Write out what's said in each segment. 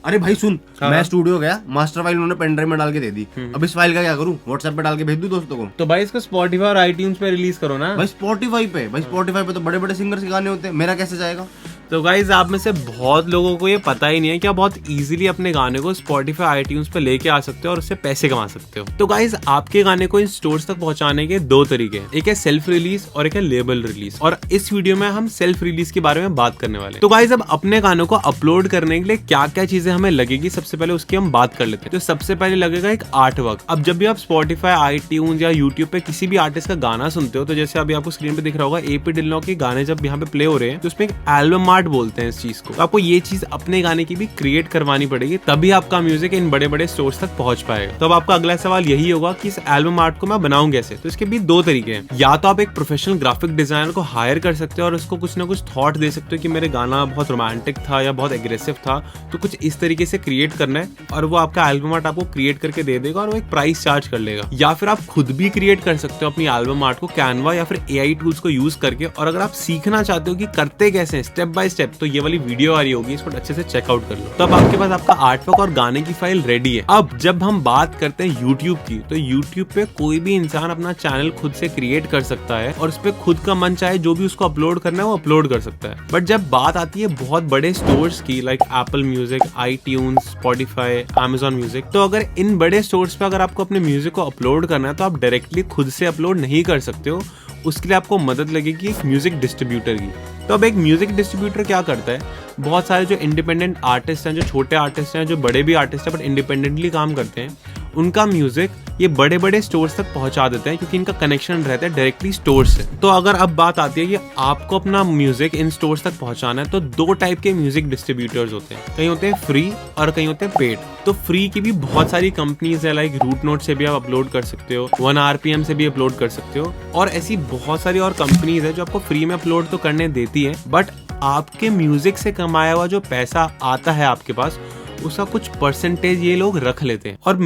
अरे भाई सुन, हाँ। मैं स्टूडियो गया, मास्टर फाइल उन्होंने पेन ड्राइव में डाल के दे दी। अब इस फाइल का क्या करूं? व्हाट्सएप पे डाल के भेज दूं दोस्तों को? तो भाई इसको स्पॉटिफाई और आईट्यून्स पे रिलीज करो ना। भाई स्पॉटिफाई पे तो बड़े बड़े सिंगर्स के गाने होते हैं, मेरा कैसे जाएगा? तो गाइज आप में से बहुत लोगों को ये पता ही नहीं है कि आप बहुत इजीली अपने गाने को स्पॉटिफाई आईट्यून्स पे लेके आ सकते हो और उससे पैसे कमा सकते हो। तो गाइज आपके गाने को इन स्टोर्स तक पहुंचाने के दो तरीके हैं, एक है सेल्फ रिलीज और एक है लेबल रिलीज। और इस वीडियो में हम सेल्फ रिलीज के बारे में बात करने वाले हैं। तो गाइज अब अपने गानों को अपलोड करने के लिए क्या क्या चीजें हमें लगेगी, सबसे पहले उसकी हम बात कर लेते हैं। तो सबसे पहले लगेगा एक आर्ट वर्क। अब जब भी आप स्पॉटिफाई, आईट्यून्स या यूट्यूब पे किसी भी आर्टिस्ट का गाना सुनते हो, तो जैसे अभी आपको स्क्रीन पे दिख रहा होगा एपी डिल्लो के गाने जब यहाँ पे प्ले हो रहे हैं तो उसमें एक एल्बम आर्ट बोलते हैं इस चीज को। तो आपको ये चीज अपने गाने की भी क्रिएट करवानी पड़ेगी, तभी आपका म्यूजिक इन बड़े बड़े स्टोर्स तक पहुंच पाएगा। तो अब आपका अगला सवाल यही होगा कि इस एल्बम आर्ट को मैं बनाऊं कैसे। तो इसके भी दो तरीके हैं, या तो आप एक प्रोफेशनल ग्राफिक डिजाइनर को हायर कर सकते हो और उसको कुछ ना कुछ थॉट दे सकते हो कि मेरे गाना बहुत रोमांटिक था या बहुत एग्रेसिव था, तो कुछ इस तरीके से क्रिएट करना है और वो आपका एल्बम आर्ट आपको क्रिएट करके दे देगा और वो एक प्राइस चार्ज कर लेगा। या फिर आप खुद भी क्रिएट कर सकते हो अपनी एल्बम आर्ट को कैनवा या फिर एआई टूल्स को यूज करके। और अगर आप सीखना चाहते हो कि करते कैसे स्टेप बाय स्टेप, तो ये वाली वीडियो आ रही होगी, इसको अच्छे से चेकआउट कर लो। तो अब आपके पास आपका आर्टवर्क और गाने की फाइल रेडी है। अब जब हम बात करते हैं यूट्यूब की, तो यूट्यूब पे कोई भी इंसान अपना चैनल खुद से क्रिएट कर सकता है और उस पे खुद का मन चाहे जो भी उसको अपलोड करना है वो अपलोड कर सकता है। बट जब बात आती है बहुत बड़े स्टोर्स की, like Apple music, iTunes, Spotify, Amazon music, तो अगर इन बड़े स्टोर्स पे अगर आपको अपने म्यूजिक को अपलोड करना है तो आप डायरेक्टली खुद से अपलोड नहीं कर सकते हो। उसके लिए आपको मदद लगेगी एक म्यूजिक डिस्ट्रीब्यूटर की। तो अब एक म्यूजिक डिस्ट्रीब्यूटर क्या करता है, बहुत सारे जो इंडिपेंडेंट आर्टिस्ट हैं, जो छोटे आर्टिस्ट हैं, जो बड़े भी आर्टिस्ट हैं बट इंडिपेंडेंटली काम करते हैं, उनका म्यूजिक ये बड़े बड़े स्टोर्स तक पहुंचा देते हैं क्योंकि इनका कनेक्शन रहता है डायरेक्टली स्टोर से। तो अगर अब बात आती है कि आपको अपना म्यूजिक इन स्टोर्स तक पहुंचाना है, तो दो टाइप के म्यूजिक डिस्ट्रीब्यूटर्स होते हैं, कहीं होते हैं फ्री और कहीं होते हैं पेड। तो फ्री की भी बहुत सारी कंपनीज है, लाइक रूट नोट से भी आप अपलोड कर सकते हो, 1RPM से भी अपलोड कर सकते हो, और ऐसी बहुत सारी और कंपनीज है जो आपको फ्री में अपलोड तो करने देती है, बट आपके म्यूजिक से कमाया हुआ जो पैसा आता है आपके पास, उसका कुछ परसेंटेज ये लोग रख लेते हैं। और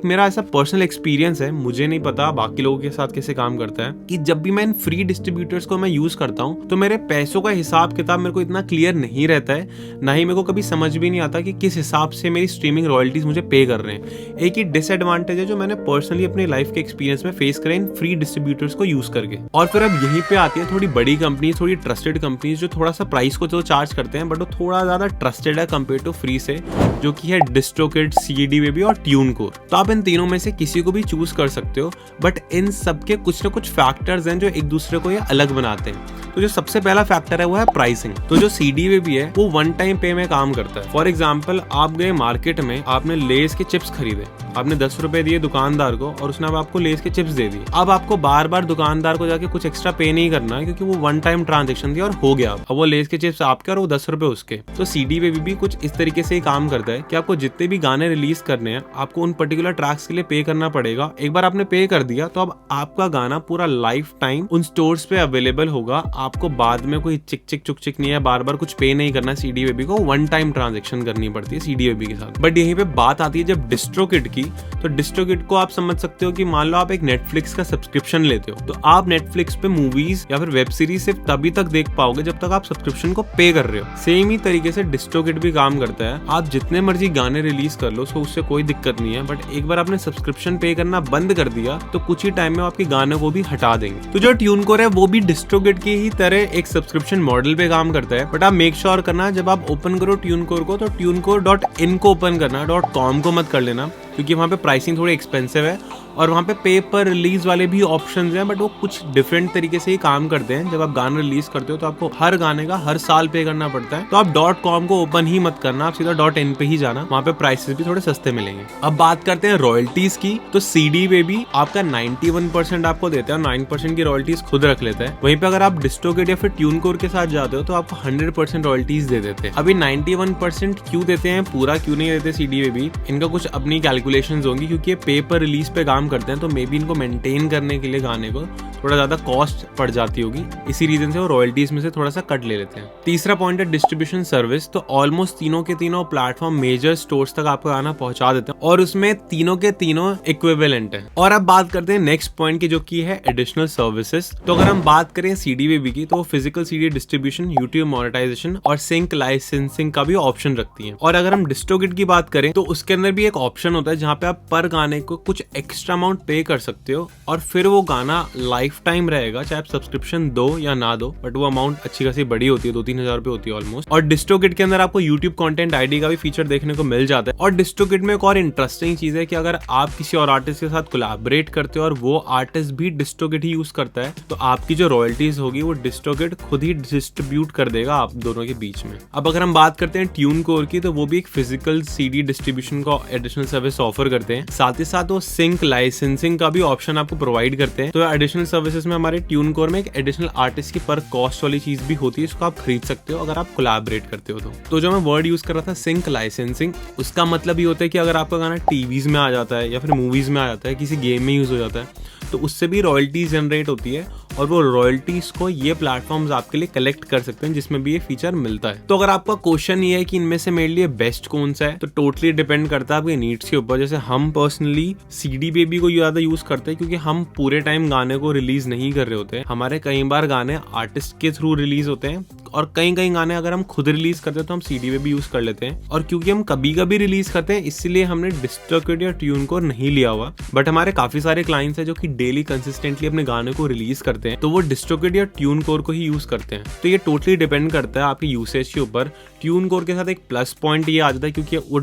मेरा ऐसा पर्सनल एक्सपीरियंस है, मुझे नहीं पता बाकी लोगों के साथ कैसे काम करता है, कि जब भी मैं इन फ्री डिस्ट्रीब्यूटर्स को मैं यूज करता हूँ तो मेरे पैसों का हिसाब किताब मेरे को इतना क्लियर नहीं रहता है, ना ही मेरे को कभी समझ भी नहीं आता कि किस हिसाब से मेरी स्ट्रीमिंग रॉयल्टीज मुझे पे कर रहे हैं। एक ही डिसएडवांटेज है जो मैंने पर्सनली अपनी लाइफ के एक्सपीरियंस में फेस करे इन फ्री डिस्ट्रीब्यूटर्स को यूज करके। और फिर अब यहीं पे आती है थोड़ी बड़ी कंपनीज, थोड़ी ट्रस्टेड कंपनीज, जो थोड़ा सा प्राइस को जो चार्ज करते हैं बट वो थोड़ा ज्यादा ट्रस्टेड है कंपेयर टू फ्री से, जो कि है डिस्ट्रोकिड, CD बेबी और ट्यूनकोर। तो आप इन तीनों में से किसी को भी चूज कर सकते हो, बट इन सबके कुछ ना कुछ फैक्टर्स हैं जो एक दूसरे को ये अलग बनाते हैं। तो जो सबसे पहला फैक्टर है वो है प्राइसिंग। तो जो CD बेबी है वो वन टाइम पे में काम करता है। फॉर एग्जाम्पल, आप गए मार्केट में, आपने लेस के चिप्स खरीदे, आपने 10 रुपए दिए दुकानदार को और उसने अब आपको लेस के चिप्स दे दिए। अब आपको बार बार दुकानदार को जाके कुछ एक्स्ट्रा पे नहीं करना है क्योंकि वो वन टाइम ट्रांजेक्शन थी और हो गया। अब वो लेस के चिप्स आपके और वो 10 रुपए उसके। तो CD बेबी भी कुछ इस तरीके से ही काम करता है कि आपको जितने भी गाने रिलीज करने हैं, आपको उन पर्टिकुलर ट्रैक्स के लिए पे करना पड़ेगा। एक बार आपने पे कर दिया तो अब आपका गाना पूरा लाइफ टाइम उन स्टोर्स पे अवेलेबल होगा। आपको बाद में कोई चिक चुक नहीं है, बार बार कुछ पे नहीं करना है। CD बेबी को वन टाइम ट्रांजेक्शन करनी पड़ती है CD बेबी के साथ। बट यहीं पे बात आती है जब डिस्ट्रोकिड की, तो डिस्ट्रोकिड को आप समझ सकते हो कि मान लो आप एक नेटफ्लिक्स का सब्सक्रिप्शन लेते हो, तो आप नेटफ्लिक्स पे मूवीज या फिर वेब सीरीज सिर्फ तभी तक देख पाओगे जब तक आप सब्सक्रिप्शन को पे कर रहे हो। सेम ही तरीके से डिस्ट्रोकिड भी काम करता है। आप जितने मर्जी गाने रिलीज कर लो तो उससे कोई दिक्कत नहीं है, बट एक बार आपने सब्सक्रिप्शन पे करना बंद कर दिया तो कुछ ही टाइम में आपके गानों को भी हटा देंगे। तो जो ट्यूनकोर है वो भी डिस्ट्रोकिड की ही तरह एक सब्सक्रिप्शन मॉडल पे काम करता है, बट आप मेक श्योर करना जब आप ओपन करो ट्यूनकोर को तो tunecore.in को ओपन करना, .com को मत कर लेना, क्योंकि वहाँ पे प्राइसिंग थोड़ी एक्सपेंसिव है और वहाँ पे पे पर रिलीज वाले भी ऑप्शंस हैं, बट वो कुछ डिफरेंट तरीके से ही काम करते हैं। जब आप गाना रिलीज करते हो तो आपको हर गाने का हर साल पे करना पड़ता है, तो आप .com को ओपन ही मत करना, आप सीधा .in पे ही जाना, वहाँ पे प्राइसेस भी थोड़े सस्ते मिलेंगे। अब बात करते हैं रॉयल्टीज की, तो CD बेबी आपका 91% आपको देता है और 9% की रॉयल्टीज खुद रख लेता है। वहीं पे अगर आप डिस्ट्रोकिड या फिर ट्यूनकोर के साथ जाते हो तो आपको 100% रॉयल्टीज दे देते हैं। अभी 91% क्यों देते हैं, पूरा क्यों नहीं देते CD बेबी, इनका कुछ अपनी कैलकुलेशन कैलकुलेशंस होंगी, क्योंकि ये पे पर रिलीज पे काम करते हैं, तो मे बी इनको मेंटेन करने के लिए गाने को थोड़ा ज़्यादा कॉस्ट पड़ जाती होगी, इसी रीजन से वो रॉयल्टीज में से थोड़ा सा कट ले लेते हैं। तीसरा पॉइंट है डिस्ट्रीब्यूशन सर्विस। तो ऑलमोस्ट तीनों के तीनों प्लेटफॉर्म मेजर स्टोर्स तक आपको गाना पहुंचा देते हैं और उसमें तीनों के तीनों इक्विवेलेंट है। और अब बात करते हैं नेक्स्ट पॉइंट की, जो की है एडिशनल सर्विसेज। तो अगर हम बात करें सीडी बेबी की, तो physical CD distribution, YouTube monetization और सिंक लाइसेंसिंग का भी ऑप्शन रखती है। और अगर हम डिस्ट्रोगिट की बात करें तो उसके अंदर भी एक ऑप्शन होता है जहाँ पे आप पर गाने को कुछ एक्स्ट्रा अमाउंट पे कर सकते हो और फिर वो गाना लाइफ टाइम रहेगा, चाहे आप सब्सक्रिप्शन दो या ना दो, बट वो अमाउंट अच्छी खासी बड़ी होती है, 2-3 हज़ार रुपए होती है ऑलमोस्ट। और डिस्ट्रोगिट के अंदर आपको यूट्यूब कंटेंट आईडी का भी फीचर देखने को मिल जाता है। और डिस्ट्रोगिट में एक और इंटरेस्टिंग चीज है कि अगर आप किसी और आर्टिस्ट के साथ कोलैबोरेट करते हो और वो आर्टिस्ट भी डिस्ट्रोगिट ही यूज करता है, तो आपकी जो रॉयल्टीज होगी वो डिस्ट्रोगिट खुद ही डिस्ट्रीब्यूट कर देगा आप दोनों के बीच में। अब अगर हम बात करते हैं ट्यूनकोर की, तो वो भी एक फिजिकल सीडी डिस्ट्रीब्यूशन का एडिशनल सर्विस ऑफर करते हैं, साथ ही साथ वो सिंक लाइसेंसिंग का भी ऑप्शन आपको प्रोवाइड करते हैं। तो एडिशनल सर्विसेज में हमारे ट्यूनकोर में एक एडिशनल आर्टिस्ट की पर कॉस्ट वाली चीज भी होती है, इसको आप खरीद सकते हो अगर आप कोलैबोरेट करते हो। तो जो मैं वर्ड यूज कर रहा था सिंक लाइसेंसिंग, उसका मतलब ये होता है कि अगर आपका गाना टीवीज में आ जाता है या फिर मूवीज में आ जाता है, किसी गेम में यूज हो जाता है, तो उससे भी रॉयल्टीज जनरेट होती है और वो रॉयल्टीज को ये प्लेटफॉर्म्स आपके लिए कलेक्ट कर सकते हैं, जिसमें भी ये फीचर मिलता है। तो अगर आपका क्वेश्चन ये है कि इनमें से मेरे लिए बेस्ट कौन सा है, तो टोटली डिपेंड करता है आपके नीड्स के ऊपर। जैसे हम पर्सनली सीडी बेबी को ज्यादा यूज करते हैं, क्योंकि हम पूरे टाइम गाने को रिलीज नहीं कर रहे होते हैं। हमारे कई बार गाने आर्टिस्ट के थ्रू रिलीज होते हैं और कई गाने अगर हम खुद रिलीज करते हैं तो हम सीडी बेबी यूज कर लेते हैं। और क्योंकि हम कभी कभी रिलीज करते हैं, इसलिए हमने डिस्ट्रोगिट या ट्यूनकोर नहीं लिया हुआ, बट हमारे काफी सारे क्लाइंट्स हैं जो कि डेली कंसिस्टेंटली अपने गाने को रिलीज करते हैं, तो वो डिस्ट्रोगिट या ट्यूनकोर को ही यूज करते हैं। तो ये टोटली डिपेंड करता है आपके यूसेज के ऊपर। ट्यूनकोर के साथ एक प्लस पॉइंट ये आ जाता है क्योंकि वो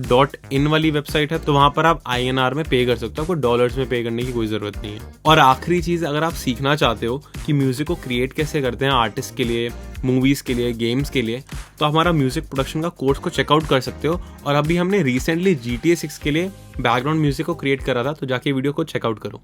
.in वाली वेबसाइट है, तो वहां पर आप INR में पे कर सकते हो, आपको डॉलर्स में पे करने की कोई जरूरत नहीं है। और आखिरी चीज, अगर आप सीखना चाहते हो कि म्यूजिक को क्रिएट कैसे करते हैं आर्टिस्ट के लिए, मूवीज के लिए, गेम्स के लिए, तो हमारा म्यूजिक प्रोडक्शन का कोर्स को चेकआउट कर सकते हो। और अभी हमने रिसेंटली GTA 6 के लिए बैकग्राउंड म्यूजिक को क्रिएट करा था, तो जाके वीडियो को चेकआउट करो।